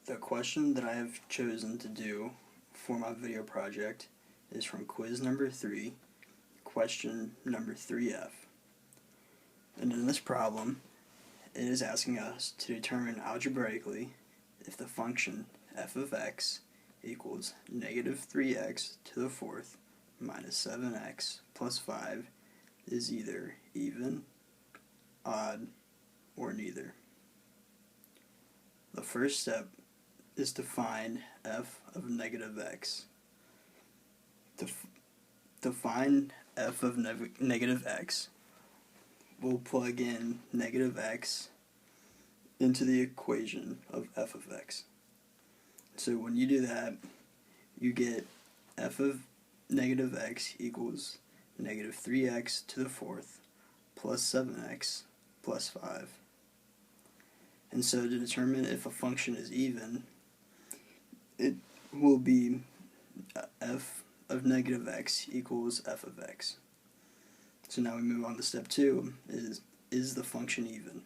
The question that I have chosen to do for my video project is from quiz number 3, question number 3F. And in this problem, it is asking us to determine algebraically if the function f of x equals negative 3x to the fourth minus 7x plus 5 is either even, odd, or neither. The first step is to find f of negative x. To find f of negative x, we'll plug in negative x into the equation of f of x. So when you do that, you get f of negative x equals negative 3x to the fourth plus 7x plus 5. And so to determine if a function is even, it will be f of negative x equals f of x. So now we move on to step 2, is the function even?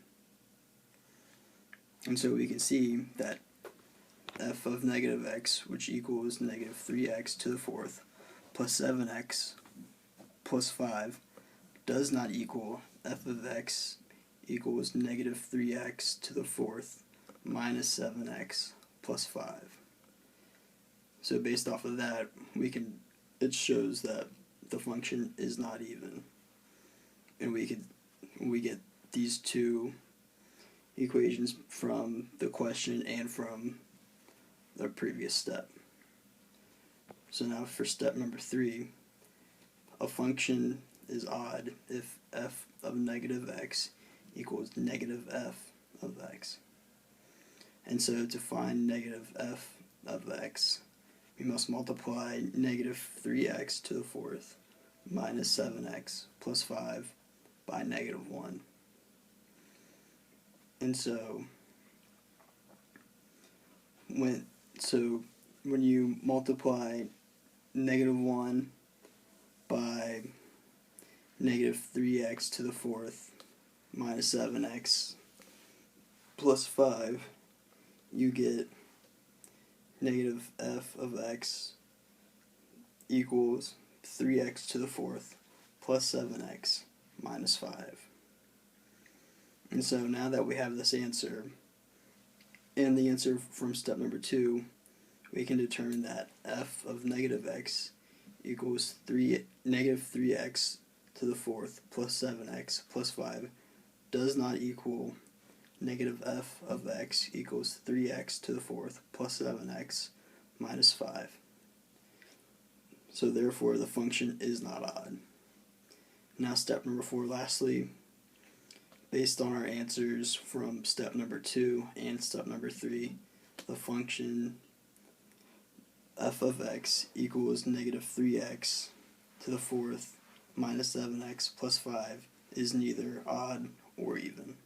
And so we can see that f of negative x, which equals negative 3x to the fourth plus 7x plus 5, does not equal f of x equals negative 3x to the fourth minus 7x plus 5. So based off of that, it shows that the function is not even. And we get these two equations from the question and from the previous step. So now for step number 3, a function is odd if f of negative x equals negative f of x. And so to find negative f of x, we must multiply negative 3x to the fourth minus 7x plus 5 by negative 1. And so when you multiply negative 1 by negative 3x to the fourth minus 7x plus 5, you get negative f of x equals 3x to the fourth plus 7x minus 5. And so now that we have this answer and the answer from step number 2, we can determine that f of negative x equals negative 3x to the fourth plus 7x plus 5 does not equal negative f of x equals 3x to the fourth plus 7x minus 5. So therefore the function is not odd. Now step number 4, lastly, based on our answers from step number 2 and step number 3, the function f of x equals negative 3x to the fourth minus 7x plus 5 is neither odd or even.